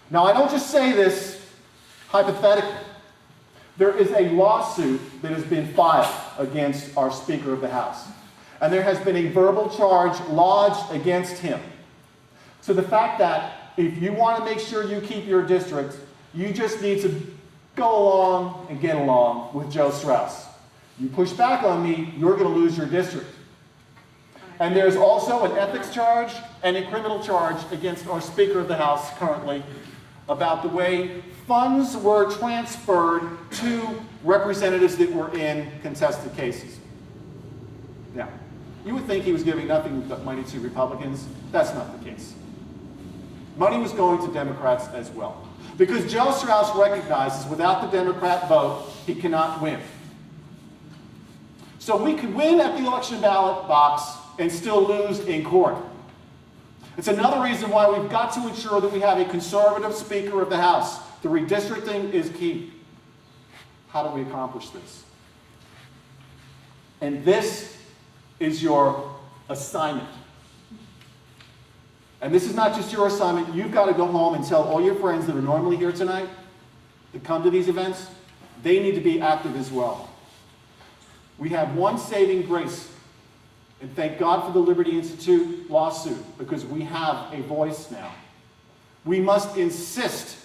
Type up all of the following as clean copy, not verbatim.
Now, I don't just say this hypothetically. There is a lawsuit that has been filed against our Speaker of the House. And there has been a verbal charge lodged against him. So the fact that if you want to make sure you keep your district, you just need to go along and get along with Joe Straus. You push back on me, you're going to lose your district. And there's also an ethics charge and a criminal charge against our Speaker of the House currently about the way funds were transferred to representatives that were in contested cases. Now, you would think he was giving nothing but money to Republicans. That's not the case. Money was going to Democrats as well. Because Joe Straus recognizes without the Democrat vote, he cannot win. So we could win at the election ballot box and still lose in court. It's another reason why we've got to ensure that we have a conservative Speaker of the House. The redistricting is key. How do we accomplish this? And this is your assignment. And this is not just your assignment. You've got to go home and tell all your friends that are normally here tonight that come to these events, they need to be active as well. We have one saving grace. And thank God for the Liberty Institute lawsuit, because we have a voice now. We must insist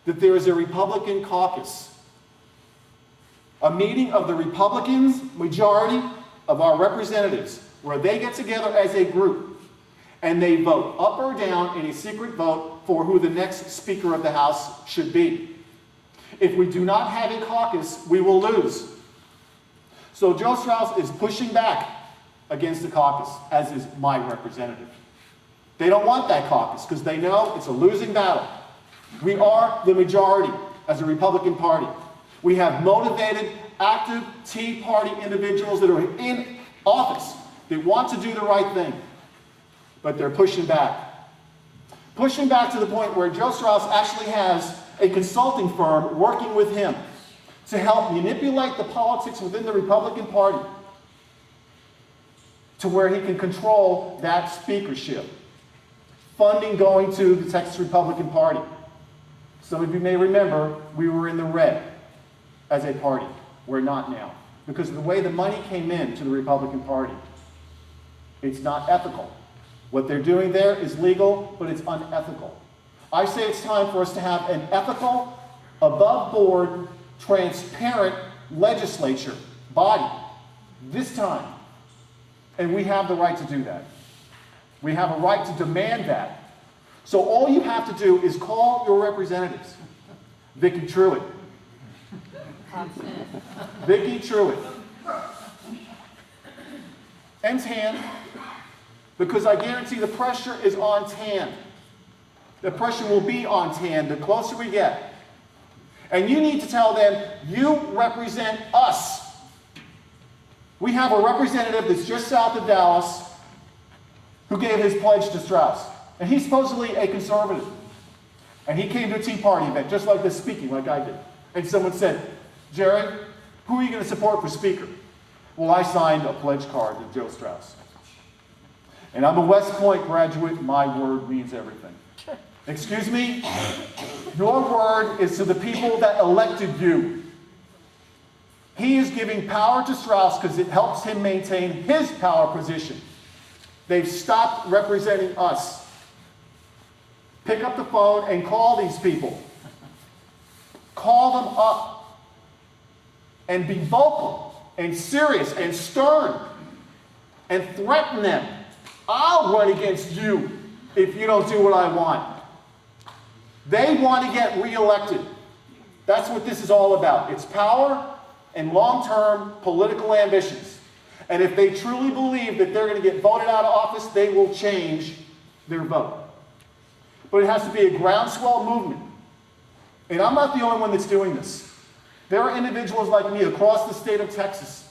that there is a Republican caucus, a meeting of the Republicans, majority of our representatives, where they get together as a group and they vote up or down in a secret vote for who the next Speaker of the House should be. If we do not have a caucus, we will lose. So Joe Straus is pushing back against the caucus, as is my representative. They don't want that caucus because they know it's a losing battle. We are the majority as a Republican Party. We have motivated, active Tea Party individuals that are in office. They want to do the right thing, but they're pushing back. Pushing back to the point where Joe Straus actually has a consulting firm working with him to help manipulate the politics within the Republican Party to where he can control that speakership. Funding going to the Texas Republican Party. Some of you may remember we were in the red as a party. We're not now. Because of the way the money came in to the Republican Party. It's not ethical. What they're doing there is legal, but it's unethical. I say it's time for us to have an ethical, above-board, transparent legislature body this time. And we have the right to do that. We have a right to demand that. So all you have to do is call your representatives. Vicki Truitt. Vicki Truitt. And Tan, because I guarantee the pressure is on Tan. The pressure will be on Tan the closer we get. And you need to tell them, you represent us. We have a representative that's just south of Dallas who gave his pledge to Straus. And he's supposedly a conservative. And he came to a Tea Party event, just like this, speaking like I did. And someone said, Jerry, who are you going to support for Speaker? Well, I signed a pledge card to Joe Straus. And I'm a West Point graduate. My word means everything. Excuse me? Your word is to the people that elected you. He is giving power to Straus because it helps him maintain his power position. They've stopped representing us. Pick up the phone and call these people. Call them up and be vocal and serious and stern and threaten them. I'll run against you if you don't do what I want. They want to get reelected. That's what this is all about. It's power and long-term political ambitions. And if they truly believe that they're going to get voted out of office, they will change their vote. But it has to be a groundswell movement. And I'm not the only one that's doing this. There are individuals like me across the state of Texas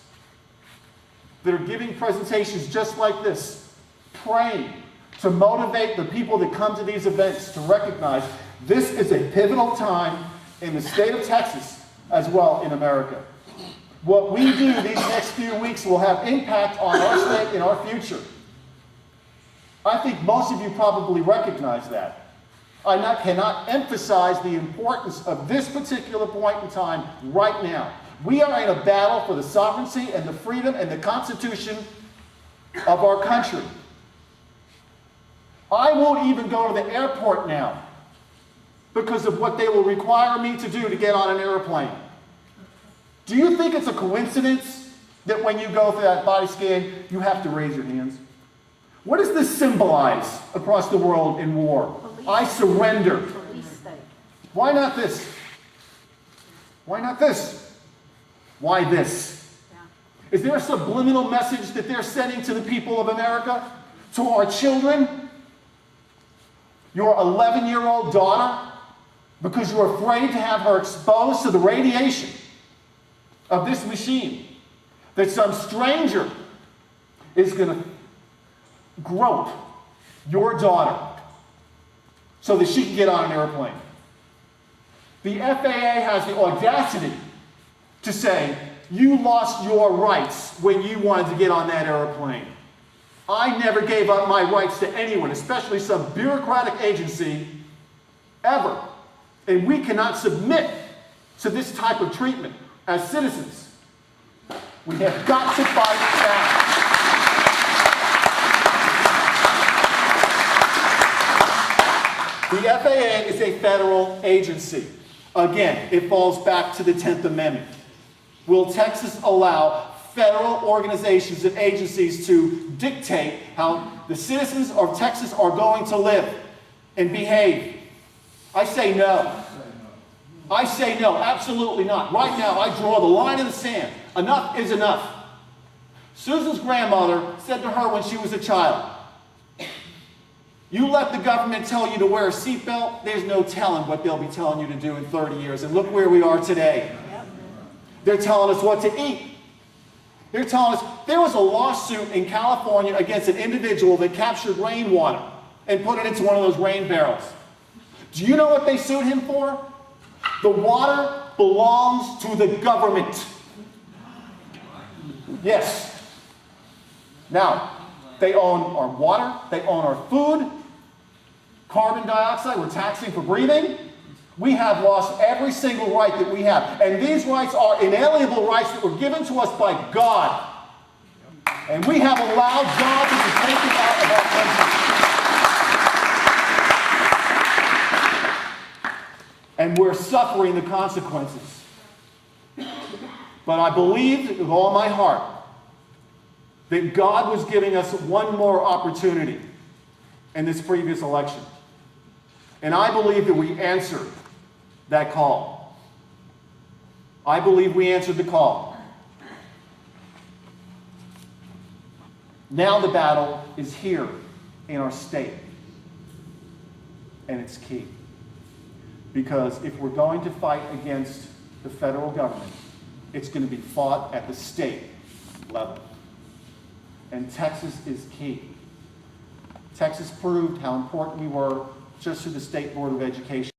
that are giving presentations just like this, praying to motivate the people that come to these events to recognize this is a pivotal time in the state of Texas as well in America. What we do these next few weeks will have impact on our state and our future. I think most of you probably recognize that. cannot emphasize the importance of this particular point in time right now. We are in a battle for the sovereignty and the freedom and the Constitution of our country. I won't even go to the airport now because of what they will require me to do to get on an airplane. Do you think it's a coincidence that when you go for that body scan, you have to raise your hands? What does this symbolize across the world in war? I surrender. Why not this? Why not this? Why this? Is there a subliminal message that they're sending to the people of America? To our children? Your 11-year-old daughter? Because you're afraid to have her exposed to the radiation of this machine. That some stranger is going to grope your daughter so that she can get on an airplane. The FAA has the audacity to say, you lost your rights when you wanted to get on that airplane. I never gave up my rights to anyone, especially some bureaucratic agency, ever. And we cannot submit to this type of treatment as citizens. We have got to fight back. The FAA is a federal agency. Again, it falls back to the 10th Amendment. Will Texas allow federal organizations and agencies to dictate how the citizens of Texas are going to live and behave? I say no. I say no, absolutely not. Right now, I draw the line in the sand. Enough is enough. Susan's grandmother said to her when she was a child, you let the government tell you to wear a seatbelt, there's no telling what they'll be telling you to do in 30 years. And look where we are today. They're telling us what to eat. They're telling us there was a lawsuit in California against an individual that captured rainwater and put it into one of those rain barrels. Do you know what they sued him for? The water belongs to the government. Yes. Now, they own our water, they own our food, carbon dioxide, we're taxing for breathing. We have lost every single right that we have. And these rights are inalienable rights that were given to us by God. And we have allowed God to be taken out of our country. And we're suffering the consequences. But I believe with all my heart that God was giving us one more opportunity in this previous election. And I believe that we answered that call. I believe we answered the call. Now the battle is here in our state. And it's key. Because if we're going to fight against the federal government, it's going to be fought at the state level. And Texas is key. Texas proved how important we were just through the State Board of Education.